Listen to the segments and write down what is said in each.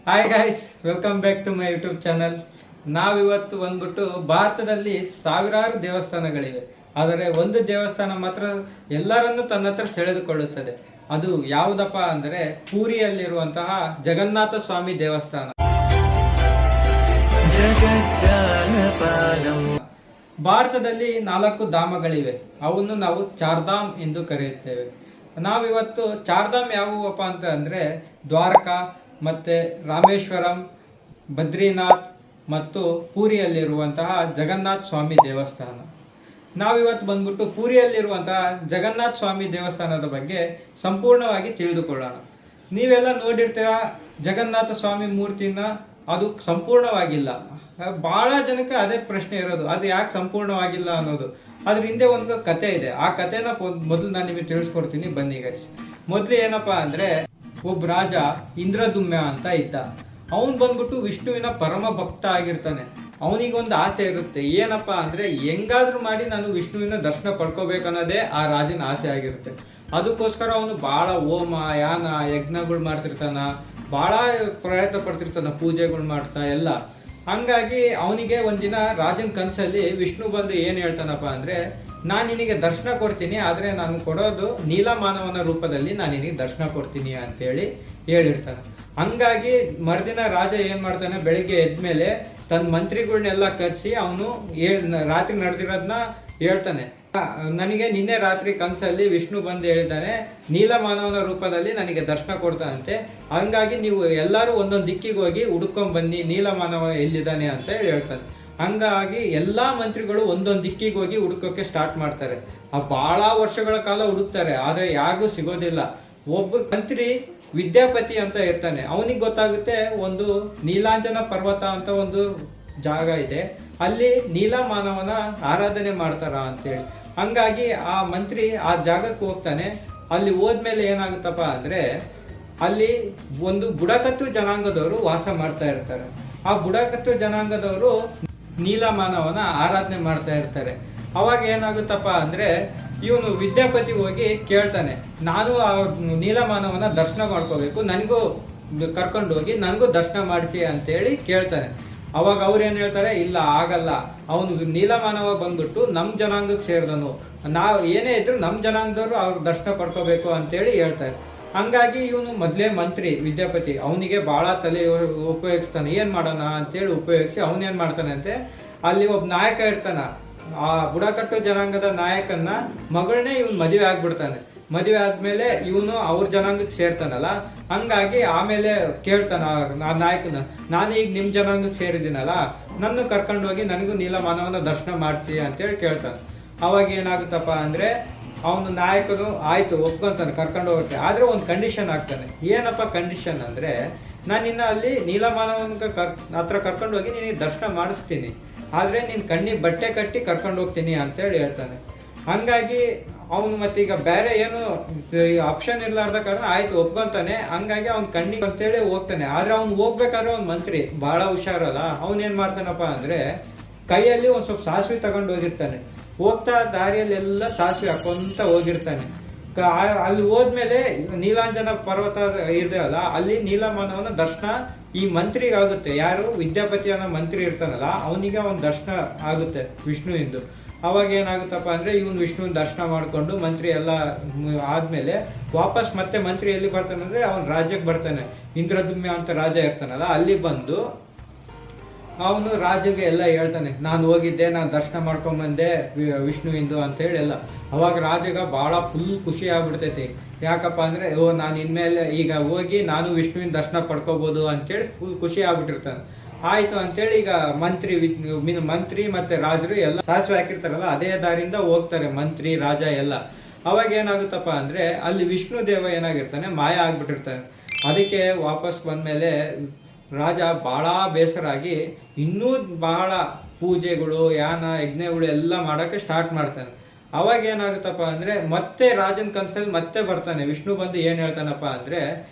Hi guys, welcome back to my YouTube channel. ನಾವಿವತ್ತು ಬಂದ್ಬಿಟ್ಟು ಭಾರತದಲ್ಲಿ ಸಾವಿರಾರು ದೇವಸ್ಥಾನಗಳಿವೆ, ಆದರೆ ಒಂದು ದೇವಸ್ಥಾನ ಮಾತ್ರ ಎಲ್ಲರನ್ನೂ ತನ್ನ ಹತ್ರ ಸೆಳೆದುಕೊಳ್ಳುತ್ತದೆ. ಅದು ಯಾವುದಪ್ಪ ಅಂದರೆ ಪೂರಿಯಲ್ಲಿರುವಂತಹ ಜಗನ್ನಾಥ ಸ್ವಾಮಿ ದೇವಸ್ಥಾನ. ಭಾರತದಲ್ಲಿ 4 ಧಾಮಗಳಿವೆ. ಅವನ್ನು ನಾವು ಚಾರ್ಧಾಮ್ ಎಂದು ಕರೆಯುತ್ತೇವೆ. ನಾವಿವತ್ತು ಚಾರ್ಧಾಮ್ ಯಾವುವಪ್ಪ ಅಂತ ಅಂದರೆ ದ್ವಾರಕಾ ಮತ್ತು ರಾಮೇಶ್ವರಂ, ಬದ್ರಿನಾಥ್ ಮತ್ತು ಪೂರಿಯಲ್ಲಿರುವಂತಹ ಜಗನ್ನಾಥ ಸ್ವಾಮಿ ದೇವಸ್ಥಾನ. ನಾವಿವತ್ತು ಬಂದ್ಬಿಟ್ಟು ಪೂರಿಯಲ್ಲಿರುವಂತಹ ಜಗನ್ನಾಥ ಸ್ವಾಮಿ ದೇವಸ್ಥಾನದ ಬಗ್ಗೆ ಸಂಪೂರ್ಣವಾಗಿ ತಿಳಿದುಕೊಳ್ಳೋಣ. ನೀವೆಲ್ಲ ನೋಡಿರ್ತೀರ ಜಗನ್ನಾಥ ಸ್ವಾಮಿ ಮೂರ್ತಿನ, ಅದು ಸಂಪೂರ್ಣವಾಗಿಲ್ಲ. ಭಾಳ ಜನಕ್ಕೆ ಅದೇ ಪ್ರಶ್ನೆ ಇರೋದು, ಅದು ಯಾಕೆ ಸಂಪೂರ್ಣವಾಗಿಲ್ಲ ಅನ್ನೋದು. ಅದ್ರ ಹಿಂದೆ ಒಂದು ಕತೆ ಇದೆ. ಆ ಕತೆನ ಮೊದಲು ನಾನು ನಿಮಗೆ ತಿಳಿಸ್ಕೊಡ್ತೀನಿ, ಬನ್ನಿ ಗೈಸ್. ಮೊದಲು ಏನಪ್ಪಾ ಅಂದರೆ, ಒಬ್ಬ ರಾಜ ಇಂದ್ರದುಮ್ಯ ಅಂತ ಇದ್ದ. ಅವನು ಬಂದ್ಬಿಟ್ಟು ವಿಷ್ಣುವಿನ ಪರಮ ಭಕ್ತ ಆಗಿರ್ತಾನೆ. ಅವನಿಗೊಂದು ಆಸೆ ಇರುತ್ತೆ, ಏನಪ್ಪಾ ಅಂದರೆ ಹೆಂಗಾದ್ರೂ ಮಾಡಿ ನಾನು ವಿಷ್ಣುವಿನ ದರ್ಶನ ಪಡ್ಕೋಬೇಕನ್ನೋದೇ ಆ ರಾಜನ ಆಸೆ ಆಗಿರುತ್ತೆ. ಅದಕ್ಕೋಸ್ಕರ ಅವನು ಭಾಳ ಹೋಮ ಯಾನ ಯಜ್ಞಗಳು ಮಾಡ್ತಿರ್ತಾನ, ಭಾಳ ಪ್ರಯತ್ನ ಪಡ್ತಿರ್ತಾನ, ಪೂಜೆಗಳು ಮಾಡ್ತಾ ಎಲ್ಲ. ಹಂಗಾಗಿ ಅವನಿಗೆ ಒಂದಿನ ರಾಜನ ಕನಸಲ್ಲಿ ವಿಷ್ಣು ಬಂದು ಏನು ಹೇಳ್ತಾನಪ್ಪ ಅಂದರೆ, ನಾನು ನಿನಗೆ ದರ್ಶನ ಕೊಡ್ತೀನಿ, ಆದರೆ ನಾನು ಕೊಡೋದು ನೀಲಮಾನವನ ರೂಪದಲ್ಲಿ ನಾನು ನಿನಗೆ ದರ್ಶನ ಕೊಡ್ತೀನಿ ಅಂತೇಳಿ ಹೇಳಿರ್ತಾನೆ. ಹಂಗಾಗಿ ಮರುದಿನ ರಾಜ ಏನು ಮಾಡ್ತಾನೆ, ಬೆಳಿಗ್ಗೆ ಎದ್ಮೇಲೆ ತನ್ನ ಮಂತ್ರಿಗಳನ್ನೆಲ್ಲ ಕರೆಸಿ ಅವನು ರಾತ್ರಿ ನಡೆದಿರೋದನ್ನ ಹೇಳ್ತಾನೆ. ನನಗೆ ನಿನ್ನೆ ರಾತ್ರಿ ಕನಸಲ್ಲಿ ವಿಷ್ಣು ಬಂದು ಹೇಳಿದ್ದಾನೆ, ನೀಲಮಾನವನ ರೂಪದಲ್ಲಿ ನನಗೆ ದರ್ಶನ ಕೊಡ್ತಾನಂತೆ. ಹಂಗಾಗಿ ನೀವು ಎಲ್ಲರೂ ಒಂದೊಂದು ದಿಕ್ಕಿಗೆ ಹೋಗಿ ಹುಡ್ಕೊಂಡ್ ಬನ್ನಿ, ನೀಲಮಾನವ ಎಲ್ಲಿದ್ದಾನೆ ಅಂತ ಹೇಳಿ ಹೇಳ್ತಾನೆ. ಹಂಗಾಗಿ ಎಲ್ಲಾ ಮಂತ್ರಿಗಳು ಒಂದೊಂದು ದಿಕ್ಕಿಗೆ ಹೋಗಿ ಹುಡುಕೋಕೆ ಸ್ಟಾರ್ಟ್ ಮಾಡ್ತಾರೆ. ಬಹಳ ವರ್ಷಗಳ ಕಾಲ ಹುಡುಕ್ತಾರೆ, ಆದ್ರೆ ಯಾರಿಗೂ ಸಿಗೋದಿಲ್ಲ. ಒಬ್ಬ ಮಂತ್ರಿ ವಿದ್ಯಾಪತಿ ಅಂತ ಇರ್ತಾನೆ, ಅವನಿಗೆ ಗೊತ್ತಾಗುತ್ತೆ ಒಂದು ನೀಲಾಂಜನ ಪರ್ವತ ಅಂತ ಒಂದು ಜಾಗ ಇದೆ, ಅಲ್ಲಿ ನೀಲಮಾನವನ ಆರಾಧನೆ ಮಾಡ್ತಾರ ಅಂತೇಳಿ. ಹಂಗಾಗಿ ಆ ಮಂತ್ರಿ ಆ ಜಾಗಕ್ಕೆ ಹೋಗ್ತಾನೆ. ಅಲ್ಲಿ ಹೋದ್ಮೇಲೆ ಏನಾಗುತ್ತಪ್ಪ ಅಂದ್ರೆ, ಅಲ್ಲಿ ಒಂದು ಬುಡಕಟ್ಟು ಜನಾಂಗದವರು ವಾಸ ಮಾಡ್ತಾ ಇರ್ತಾರೆ. ಆ ಬುಡಕಟ್ಟು ಜನಾಂಗದವರು ನೀಲಮಾನವನ ಆರಾಧನೆ ಮಾಡ್ತಾ ಇರ್ತಾರೆ. ಅವಾಗ ಏನಾಗುತ್ತಪ್ಪ ಅಂದ್ರೆ, ಇವನು ವಿದ್ಯಾಪತಿ ಹೋಗಿ ಕೇಳ್ತಾನೆ, ನಾನು ಆ ನೀಲಮಾನವನ ದರ್ಶನ ಮಾಡ್ಕೋಬೇಕು, ನನಗೂ ಕರ್ಕೊಂಡು ಹೋಗಿ ನನಗೂ ದರ್ಶನ ಮಾಡಿಸಿ ಅಂತೇಳಿ ಕೇಳ್ತಾನೆ. ಅವಾಗ ಅವ್ರು ಏನು ಹೇಳ್ತಾರೆ, ಇಲ್ಲ ಆಗಲ್ಲ, ಅವನು ನೀಲಮಾನವ ಬಂದ್ಬಿಟ್ಟು ನಮ್ಮ ಜನಾಂಗಕ್ಕೆ ಸೇರಿದನು, ನಾವು ಏನೇ ಇದ್ರು ನಮ್ಮ ಜನಾಂಗದವರು ಅವ್ರ ದರ್ಶನ ಪಡ್ಕೋಬೇಕು ಅಂತೇಳಿ ಹೇಳ್ತಾರೆ. ಹಂಗಾಗಿ ಇವನು ಮೊದಲೇ ಮಂತ್ರಿ ವಿದ್ಯಾಪತಿ, ಅವನಿಗೆ ಭಾಳ ತಲೆ ಉಪಯೋಗಿಸ್ತಾನೆ, ಏನು ಮಾಡೋಣ ಅಂತೇಳಿ ಉಪಯೋಗಿಸಿ ಅವನೇನು ಮಾಡ್ತಾನೆ ಅಂತೆ, ಅಲ್ಲಿ ಒಬ್ಬ ನಾಯಕ ಇರ್ತಾನ, ಆ ಬುಡಕಟ್ಟು ಜನಾಂಗದ ನಾಯಕನ ಮಗಳನ್ನೇ ಇವನು ಮದುವೆ ಆಗ್ಬಿಡ್ತಾನೆ. ಮದುವೆ ಆದ್ಮೇಲೆ ಇವನು ಅವ್ರ ಜನಾಂಗಕ್ಕೆ ಸೇರ್ತಾನಲ್ಲ, ಹಂಗಾಗಿ ಆಮೇಲೆ ಕೇಳ್ತಾನ ಆ ನಾಯಕನ, ನಾನು ಈಗ ನಿಮ್ಮ ಜನಾಂಗಕ್ಕೆ ಸೇರಿದ್ದೀನಲ್ಲ, ನನ್ನ ಕರ್ಕೊಂಡೋಗಿ ನನಗೂ ನೀಲಮಾನವನ ದರ್ಶನ ಮಾಡಿಸಿ ಅಂತೇಳಿ ಕೇಳ್ತಾನೆ. ಅವಾಗ ಏನಾಗುತ್ತಪ್ಪ ಅಂದರೆ, ಅವನು ನಾಯಕನು ಆಯ್ತು ಒಪ್ಕೊಂತಾನೆ ಕರ್ಕೊಂಡು ಹೋಗುತ್ತೆ. ಆದರೆ ಒಂದು ಕಂಡೀಷನ್ ಆಗ್ತಾನೆ. ಏನಪ್ಪ ಕಂಡೀಷನ್ ಅಂದರೆ, ನಾನು ನಿನ್ನ ಅಲ್ಲಿ ನೀಲಮಾನವನ ಹತ್ರ ಕರ್ಕೊಂಡು ಹೋಗಿ ನಿನಗೆ ದರ್ಶನ ಮಾಡಿಸ್ತೀನಿ, ಆದರೆ ನೀನು ಕಣ್ಣಿಗೆ ಬಟ್ಟೆ ಕಟ್ಟಿ ಕರ್ಕೊಂಡು ಹೋಗ್ತೀನಿ ಅಂತೇಳಿ ಹೇಳ್ತಾನೆ. ಹಂಗಾಗಿ ಅವನು ಮತ್ತೀಗ ಬೇರೆ ಏನು ಆಪ್ಷನ್ ಇರ್ಲಾರ್ದ ಕಾರಣ ಆಯ್ತು ಒಪ್ಕೊಂತಾನೆ. ಹಂಗಾಗಿ ಅವ್ನ ಕಣ್ಣಿಗೆ ಅಂತೇಳಿ ಹೋಗ್ತಾನೆ. ಆದರೆ ಅವ್ನು ಹೋಗ್ಬೇಕಾದ್ರೆ ಅವ್ನ ಮಂತ್ರಿ ಭಾಳ ಹುಷಾರಲ್ಲ, ಅವನೇನು ಮಾಡ್ತಾನಪ್ಪ ಅಂದರೆ, ಕೈಯಲ್ಲಿ ಒಂದು ಸ್ವಲ್ಪ ಸಾಸಿವೆ ತಗೊಂಡು ಹೋಗಿರ್ತಾನೆ. ಹೋಗ್ತಾ ದಾರಿಯಲ್ಲೆಲ್ಲ ಸಾಸಿವೆ ಹಾಕೊಂತ ಹೋಗಿರ್ತಾನೆ. ಅಲ್ಲಿ ಹೋದ್ಮೇಲೆ ನೀಲಾಂಜನ ಪರ್ವತ ಇರ್ದೇವಲ್ಲ, ಅಲ್ಲಿ ನೀಲಮಾನವನ ದರ್ಶನ ಈ ಮಂತ್ರಿಗೆ ಆಗುತ್ತೆ. ಯಾರು ವಿದ್ಯಾಪತಿ ಅನ್ನೋ ಮಂತ್ರಿ ಇರ್ತಾನಲ್ಲ, ಅವನಿಗೆ ಅವನ ದರ್ಶನ ಆಗುತ್ತೆ ವಿಷ್ಣುವಿಂದು. ಅವಾಗ ಏನಾಗುತ್ತಪ್ಪ ಅಂದರೆ, ಇವನು ವಿಷ್ಣುವಿನ ದರ್ಶನ ಮಾಡಿಕೊಂಡು ಮಂತ್ರಿ ಎಲ್ಲ ಆದಮೇಲೆ ವಾಪಸ್ ಮತ್ತೆ ಮಂತ್ರಿ ಎಲ್ಲಿ ಬರ್ತಾನೆ ಅಂದರೆ, ಅವನ ರಾಜ್ಯಕ್ಕೆ ಬರ್ತಾನೆ. ಇಂದ್ರದುಮ್ಯ ಅಂತ ರಾಜ ಇರ್ತಾನಲ್ಲ, ಅಲ್ಲಿ ಬಂದು ಅವನು ರಾಜಗೆ ಎಲ್ಲ ಹೇಳ್ತಾನೆ, ನಾನು ಹೋಗಿದ್ದೆ, ನಾನು ದರ್ಶನ ಮಾಡ್ಕೊಂಬಂದೆ ವಿಷ್ಣುವಿಂದು ಅಂತೇಳಿ ಎಲ್ಲ. ಅವಾಗ ರಾಜಗ ಭಾಳ ಫುಲ್ ಖುಷಿ ಆಗ್ಬಿಡ್ತೈತಿ. ಯಾಕಪ್ಪ ಅಂದರೆ, ನಾನು ಇನ್ಮೇಲೆ ಈಗ ಹೋಗಿ ನಾನು ವಿಷ್ಣುವಿನ ದರ್ಶನ ಪಡ್ಕೋಬೋದು ಅಂತೇಳಿ ಫುಲ್ ಖುಷಿ ಆಗ್ಬಿಟ್ಟಿರ್ತಾನೆ. ಆಯಿತು ಅಂತೇಳಿ ಈಗ ಮಂತ್ರಿ ಮತ್ತು ರಾಜರು ಎಲ್ಲ ಸಾಸಿವೆ ಹಾಕಿರ್ತಾರಲ್ಲ, ಅದೇ ದಾರಿಯಿಂದ ಹೋಗ್ತಾರೆ ಮಂತ್ರಿ ರಾಜ ಎಲ್ಲ. ಅವಾಗ ಏನಾಗುತ್ತಪ್ಪ ಅಂದರೆ, ಅಲ್ಲಿ ವಿಷ್ಣು ದೇವ ಏನಾಗಿರ್ತಾನೆ, ಮಾಯ ಆಗ್ಬಿಟ್ಟಿರ್ತಾನೆ. ಅದಕ್ಕೆ ವಾಪಸ್ ಬಂದಮೇಲೆ ರಾಜ ಭಾಳ ಬೇಸರಾಗಿ ಇನ್ನೂ ಭಾಳ ಪೂಜೆಗಳು ಯಾನ ಯಜ್ಞಗಳು ಎಲ್ಲ ಮಾಡೋಕ್ಕೆ ಸ್ಟಾರ್ಟ್ ಮಾಡ್ತಾನೆ. ಅವಾಗ ಏನಾಗುತ್ತಪ್ಪ ಅಂದರೆ, ಮತ್ತೆ ರಾಜನ ಕನಸಲ್ಲಿ ಮತ್ತೆ ಬರ್ತಾನೆ. ವಿಷ್ಣು ಬಂದು ಏನು ಹೇಳ್ತಾನಪ್ಪ ಅಂದರೆ,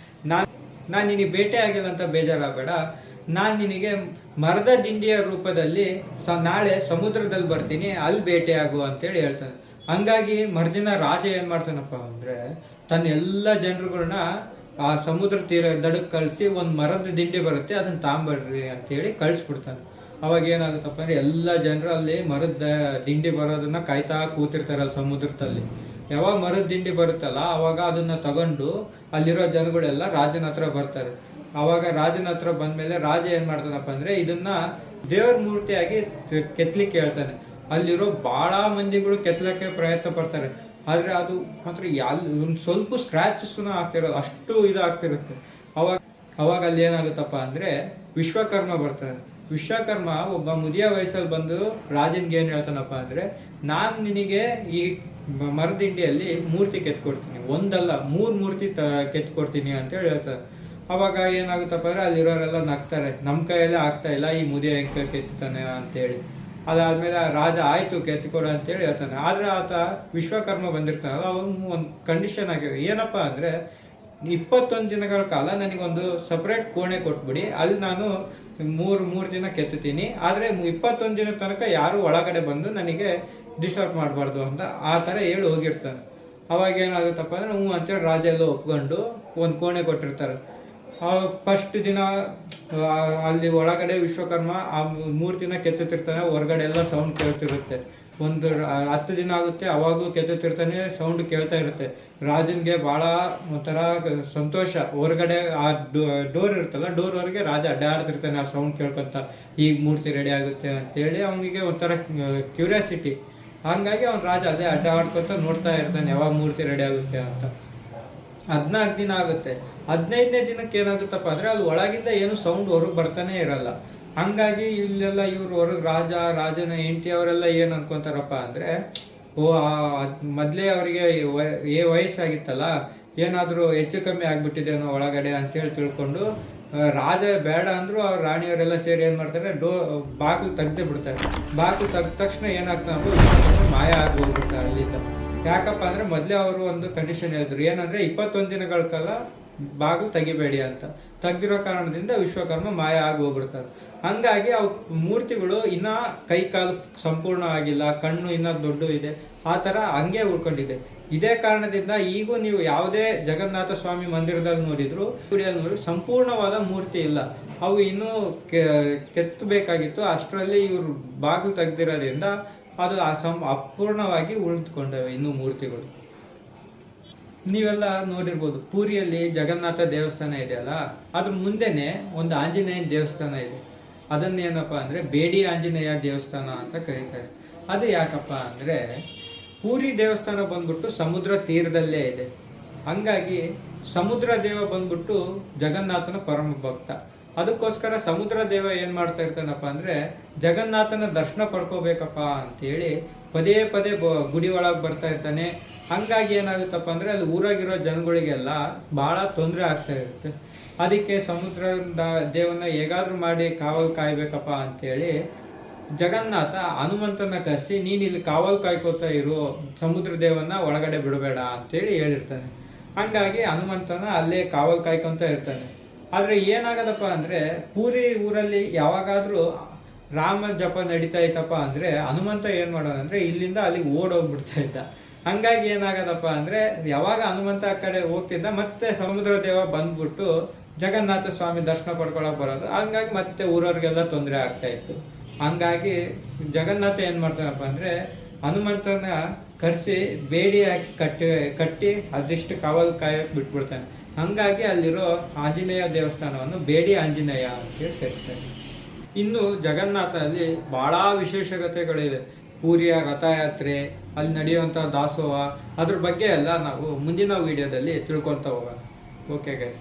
ನಾನು ನಿನಗೆ ಭೇಟಿ ಆಗಿಲ್ಲ ಅಂತ ಬೇಜಾರಾಗಬೇಡ, ನಾನು ನಿನಗೆ ಮರದ ದಿಂಡಿಯ ರೂಪದಲ್ಲಿ ನಾಳೆ ಸಮುದ್ರದಲ್ಲಿ ಬರ್ತೀನಿ, ಅಲ್ಲಿ ಭೇಟಿ ಆಗು ಅಂತೇಳಿ ಹೇಳ್ತಾನೆ. ಹಂಗಾಗಿ ಮರುದಿನ ರಾಜ ಏನು ಮಾಡ್ತಾನಪ್ಪ ಅಂದರೆ, ತನ್ನ ಎಲ್ಲ ಜನರುಗಳನ್ನ ಆ ಸಮುದ್ರ ದಡಕ್ಕೆ ಕಳಿಸಿ ಒಂದು ಮರದ ದಿಂಡಿ ಬರುತ್ತೆ, ಅದನ್ನ ತಾಂಬರ್ರಿ ಅಂತೇಳಿ ಕಳಿಸ್ಬಿಡ್ತಾನೆ. ಅವಾಗ ಏನಾಗುತ್ತಪ್ಪ ಅಂದ್ರೆ ಎಲ್ಲ ಜನರು ಅಲ್ಲಿ ಮರದ ದಿಂಡಿ ಬರೋದನ್ನ ಕಾಯ್ತಾ ಕೂತಿರ್ತಾರಲ್ಲ ಸಮುದ್ರದಲ್ಲಿ. ಯಾವಾಗ ಮರದ ದಿಂಡಿ ಬರುತ್ತಲ್ಲ ಅವಾಗ ಅದನ್ನ ತಗೊಂಡು ಅಲ್ಲಿರೋ ಜನಗಳೆಲ್ಲ ರಾಜನ ಹತ್ರ ಬರ್ತಾರೆ. ಅವಾಗ ರಾಜನ ಹತ್ರ ಬಂದ್ಮೇಲೆ ರಾಜ ಏನ್ ಮಾಡ್ತಾನಪ್ಪ ಅಂದ್ರೆ ಇದನ್ನ ದೇವರ ಮೂರ್ತಿಯಾಗಿ ಕೆತ್ತಲಿಕ್ಕೆ ಹೇಳ್ತಾನೆ. ಅಲ್ಲಿರೋ ಬಹಳ ಮಂದಿಗಳು ಕೆತ್ತಲಕ್ಕೆ ಪ್ರಯತ್ನ ಪಡ್ತಾರೆ, ಆದ್ರೆ ಅದು ಮಾತ್ರ ಒಂದು ಸ್ವಲ್ಪ ಸ್ಕ್ರಾಚಸ್ ಆಗ್ತಿರೋದು, ಅಷ್ಟು ಇದಾಗ್ತಿರುತ್ತೆ. ಅವಾಗ ಅಲ್ಲಿ ಏನಾಗುತ್ತಪ್ಪ ಅಂದ್ರೆ ವಿಶ್ವಕರ್ಮ ಬರ್ತಾನೆ. ವಿಶ್ವಕರ್ಮ ಒಬ್ಬ ಮುದಿಯ ವಯಸ್ಸಲ್ಲಿ ಬಂದು ರಾಜನ್ಗೆ ಏನ್ ಹೇಳ್ತಾನಪ್ಪ ಅಂದ್ರೆ, ನಾನ್ ನಿನಗೆ ಈ ಮರದಿಂಡಿಯಲ್ಲಿ ಮೂರ್ತಿ ಕೆತ್ಕೊಡ್ತೀನಿ, ಒಂದಲ್ಲ 3 ಮೂರ್ತಿ ಕೆತ್ಕೊಡ್ತೀನಿ ಅಂತ ಹೇಳಿ ಹೇಳ್ತಾರೆ. ಅವಾಗ ಏನಾಗುತ್ತಪ್ಪ ಅಂದ್ರೆ ಅಲ್ಲಿರೋರೆಲ್ಲ ನಗ್ತಾರೆ, ನಮ್ ಕೈಯಲ್ಲೇ ಆಗ್ತಾ ಇಲ್ಲ, ಈ ಮುದಿಯ ಹೆಂಗ ಕೆತ್ತಾನೆ ಅಂತೇಳಿ. ಅದಾದ್ಮೇಲೆ ರಾಜ ಆಯ್ತು ಕೆತ್ತಿಕೊಡು ಅಂತೇಳಿ ಹೇಳ್ತಾನೆ. ಆದ್ರೆ ಆತ ವಿಶ್ವಕರ್ಮ ಬಂದಿರ್ತಾನಲ್ಲ, ಅವನು ಒಂದು ಕಂಡೀಷನ್ ಆಗಿದೆ. ಏನಪ್ಪಾ ಅಂದ್ರೆ 21 ದಿನಗಳ ಕಾಲ ನನಗೊಂದು ಸಪರೇಟ್ ಕೋಣೆ ಕೊಟ್ಬಿಡಿ, ಅಲ್ಲಿ ನಾನು ಮೂರು ದಿನ ಕೆತ್ತುತ್ತೀನಿ, ಆದ್ರೆ 21 ದಿನ ತನಕ ಯಾರು ಒಳಗಡೆ ಬಂದು ನನಗೆ ಡಿಸ್ಟರ್ಬ್ ಮಾಡಬಾರ್ದು ಅಂತ ಆ ತರ ಹೇಳಿ ಹೋಗಿರ್ತಾನೆ. ಅವಾಗ ಏನಾಗುತ್ತಪ್ಪ ಅಂದ್ರೆ ಹ್ಞೂ ಅಂತೇಳಿ ರಾಜ ಎಲ್ಲ ಒಪ್ಕೊಂಡು ಒಂದು ಕೋಣೆ ಕೊಟ್ಟಿರ್ತಾರೆ. ಫಸ್ಟ್ ದಿನ ಅಲ್ಲಿ ಒಳಗಡೆ ವಿಶ್ವಕರ್ಮ ಆ ಮೂರ್ತಿನ ಕೆತ್ತುತ್ತಿರ್ತಾನೆ, ಹೊರಗಡೆ ಎಲ್ಲ ಸೌಂಡ್ ಕೇಳ್ತಿರುತ್ತೆ. ಒಂದು 10 ದಿನ ಆಗುತ್ತೆ, ಅವಾಗೂ ಕೆತ್ತುತ್ತಿರ್ತಾನೆ, ಸೌಂಡ್ ಕೇಳ್ತಾ ಇರುತ್ತೆ. ರಾಜನ್ಗೆ ಬಹಳ ಒಂಥರ ಸಂತೋಷ. ಹೊರಗಡೆ ಆ ಡೋರ್ ಇರುತ್ತಲ್ಲ, ಡೋರ್ ಹೊರಗೆ ರಾಜ ಅಡ್ಡಾಡ್ತಿರ್ತಾನೆ ಆ ಸೌಂಡ್ ಕೇಳ್ಕೊಂತ, ಈಗ ಮೂರ್ತಿ ರೆಡಿ ಆಗುತ್ತೆ ಅಂತೇಳಿ ಅವನಿಗೆ ಒಂಥರ ಕ್ಯೂರಿಯಾಸಿಟಿ. ಹಂಗಾಗಿ ಅವ್ನು ರಾಜ ಅಲ್ಲೇ ಅಡ್ಡಾಡ್ಕೊಂತ ನೋಡ್ತಾ ಇರ್ತಾನೆ ಯಾವಾಗ ಮೂರ್ತಿ ರೆಡಿ ಆಗುತ್ತೆ ಅಂತ. 14 ದಿನ ಆಗುತ್ತೆ. 15ನೇ ದಿನಕ್ಕೆ ಏನಾಗುತ್ತಪ್ಪ ಅಂದ್ರೆ ಅಲ್ಲಿ ಒಳಗಿಂದ ಏನು ಸೌಂಡ್ ಹೊರಗೆ ಬರ್ತಾನೆ ಇರಲ್ಲ. ಹಂಗಾಗಿ ಇಲ್ಲೆಲ್ಲ ಇವ್ರು ಹೊರಗೆ ರಾಜನ ಹೆಂಡತಿ ಅವರೆಲ್ಲ ಏನ್ ಅನ್ಕೊಂತಾರಪ್ಪ ಅಂದ್ರೆ, ಮೊದ್ಲೇ ಅವರಿಗೆ ವಯಸ್ಸಾಗಿತ್ತಲ್ಲ, ಏನಾದ್ರೂ ಹೆಚ್ಚು ಕಮ್ಮಿ ಆಗ್ಬಿಟ್ಟಿದೆ ಒಳಗಡೆ ಅಂತೇಳಿ ತಿಳ್ಕೊಂಡು ರಾಜ ಬೇಡ ಅಂದ್ರು ಅವ್ರ ರಾಣಿಯವರೆಲ್ಲ ಸೇರಿ ಏನ್ ಮಾಡ್ತಾರೆ, ಬಾಗಿಲು ತೆಗ್ದೇ ಬಿಡ್ತಾರೆ. ಬಾಗಿಲು ತೆಗ್ದ ತಕ್ಷಣ ಏನಾಗ್ತಾನಪ್ಪ, ಮಾಯ ಆಗಿ ಹೋಗ್ಬಿಡ್ತಾರೆ ಅಲ್ಲಿಂದ. ಯಾಕಪ್ಪ ಅಂದ್ರೆ ಮೊದ್ಲೇ ಅವರು ಒಂದು ಕಂಡೀಷನ್ ಹೇಳಿದ್ರು, ಏನಂದ್ರೆ 21 ದಿನಗಳ ಕಾಲ ಬಾಗಿಲು ತೆಗಿಬೇಡಿ ಅಂತ. ತೆಗ್ದಿರೋ ಕಾರಣದಿಂದ ವಿಶ್ವಕರ್ಮ ಮಾಯ ಆಗಿ ಹೋಗ್ಬಿಡ್ತಾರೆ. ಹಂಗಾಗಿ ಅವು ಮೂರ್ತಿಗಳು ಇನ್ನ ಕೈ ಕಾಲು ಸಂಪೂರ್ಣ ಆಗಿಲ್ಲ, ಕಣ್ಣು ಇನ್ನ ದೊಡ್ಡ ಇದೆ, ಆ ತರ ಹಂಗೆ ಉಳ್ಕೊಂಡಿದೆ. ಇದೇ ಕಾರಣದಿಂದ ಈಗೂ ನೀವು ಯಾವುದೇ ಜಗನ್ನಾಥ ಸ್ವಾಮಿ ಮಂದಿರದಲ್ಲಿ ನೋಡಿದ್ರು ಸಂಪೂರ್ಣವಾದ ಮೂರ್ತಿ ಇಲ್ಲ, ಅವು ಇನ್ನೂ ಕೆತ್ತಬೇಕಾಗಿತ್ತು. ಅಷ್ಟರಲ್ಲಿ ಇವರು ಬಾಗಿಲು ತೆಗ್ದಿರೋದ್ರಿಂದ ಅದು ಅಪೂರ್ಣವಾಗಿ ಉಳಿದುಕೊಂಡವೆ ಇನ್ನೂ ಮೂರ್ತಿಗಳು. ನೀವೆಲ್ಲ ನೋಡಿರ್ಬೋದು, ಪೂರಿಯಲ್ಲಿ ಜಗನ್ನಾಥ ದೇವಸ್ಥಾನ ಇದೆಯಲ್ಲ, ಅದ್ರ ಮುಂದೆನೆ ಒಂದು ಆಂಜನೇಯನ ದೇವಸ್ಥಾನ ಇದೆ. ಅದನ್ನೇನಪ್ಪ ಅಂದ್ರೆ ಬೇಡಿ ಆಂಜನೇಯ ದೇವಸ್ಥಾನ ಅಂತ ಕರೀತಾರೆ. ಅದು ಯಾಕಪ್ಪ ಅಂದ್ರೆ ಪೂರಿ ದೇವಸ್ಥಾನ ಬಂದ್ಬಿಟ್ಟು ಸಮುದ್ರ ತೀರದಲ್ಲೇ ಇದೆ. ಹಂಗಾಗಿ ಸಮುದ್ರ ದೇವ ಬಂದ್ಬಿಟ್ಟು ಜಗನ್ನಾಥನ ಪರಮ ಭಕ್ತ. ಅದಕ್ಕೋಸ್ಕರ ಸಮುದ್ರ ದೇವ ಏನ್ ಮಾಡ್ತಾ ಇರ್ತಾನಪ್ಪ ಅಂದ್ರೆ, ಜಗನ್ನಾಥನ ದರ್ಶನ ಪಡ್ಕೋಬೇಕಪ್ಪ ಅಂತೇಳಿ ಪದೇ ಪದೇ ಗುಡಿ ಒಳಗೆ ಬರ್ತಾ ಇರ್ತಾನೆ. ಹಂಗಾಗಿ ಏನಾಗುತ್ತಪ್ಪ ಅಂದ್ರೆ ಅಲ್ಲಿ ಊರಾಗಿರೋ ಜನಗಳಿಗೆಲ್ಲ ಬಹಳ ತೊಂದರೆ ಆಗ್ತಾ ಇರುತ್ತೆ. ಅದಕ್ಕೆ ಸಮುದ್ರ ದೇವನ ಹೇಗಾದ್ರೂ ಮಾಡಿ ಕಾವಲು ಕಾಯ್ಬೇಕಪ್ಪ ಅಂತೇಳಿ ಜಗನ್ನಾಥ ಹನುಮಂತನ ಕರೆಸಿ, ನೀನ್ ಇಲ್ಲಿ ಕಾವಲು ಕಾಯ್ಕೋತಾ ಇರು, ಸಮುದ್ರ ದೇವನ ಒಳಗಡೆ ಬಿಡಬೇಡ ಅಂತೇಳಿ ಹೇಳಿರ್ತಾನೆ. ಹಂಗಾಗಿ ಹನುಮಂತನ ಅಲ್ಲೇ ಕಾವಲು ಕಾಯ್ಕೊಂತ ಇರ್ತಾನೆ. ಆದ್ರೆ ಏನಾಗದಪ್ಪ ಅಂದ್ರೆ ಪೂರಿ ಊರಲ್ಲಿ ಯಾವಾಗಾದ್ರೂ ರಾಮ ಜಪ ನಡೀತಾ ಇತ್ತಪ್ಪ ಅಂದ್ರೆ ಹನುಮಂತ ಏನ್ ಮಾಡೋದಂದ್ರೆ ಇಲ್ಲಿಂದ ಅಲ್ಲಿಗೆ ಓಡೋಗ್ಬಿಡ್ತಾ ಇದ್ದ. ಹಂಗಾಗಿ ಏನಾಗದಪ್ಪ ಅಂದ್ರೆ ಯಾವಾಗ ಹನುಮಂತ ಆ ಕಡೆ ಹೋಗ್ತಿದ್ದ, ಮತ್ತೆ ಸಮುದ್ರ ದೇವ ಬಂದ್ಬಿಟ್ಟು ಜಗನ್ನಾಥ ಸ್ವಾಮಿ ದರ್ಶನ ಪಡ್ಕೊಳಕ್ ಬರೋದು. ಹಂಗಾಗಿ ಮತ್ತೆ ಊರವ್ರಿಗೆಲ್ಲ ತೊಂದರೆ ಆಗ್ತಾ ಇತ್ತು. ಹಂಗಾಗಿ ಜಗನ್ನಾಥ ಏನ್ ಮಾಡ್ತಾನಪ್ಪ ಅಂದ್ರೆ ಹನುಮಂತನ ಕರೆಸಿ ಬೇಡಿ ಹಾಕಿ ಕಟ್ಟಿ ಅದಿಷ್ಟು ಕಾವಲು ಕಾಯಕ್ ಬಿಟ್ಬಿಡ್ತಾನೆ. ಹಂಗಾಗಿ ಅಲ್ಲಿರೋ ಆಂಜನೇಯ ದೇವಸ್ಥಾನವನ್ನು ಬೇಡಿ ಆಂಜನೇಯ ಅಂತ ಕರೀತಾರೆ. ಇನ್ನು ಜಗನ್ನಾಥ ಅಲ್ಲಿ ಬಹಳ ವಿಶೇಷತೆಗಳಿವೆ. ಪೂರಿಯ ರಥಯಾತ್ರೆ, ಅಲ್ಲಿ ನಡೆಯುವಂಥ ದಾಸೋಹ, ಅದ್ರ ಬಗ್ಗೆ ಎಲ್ಲ ನಾವು ಮುಂದಿನ ವಿಡಿಯೋದಲ್ಲಿ ತಿಳ್ಕೊಳ್ತಾ ಹೋಗೋಣ. Okay guys.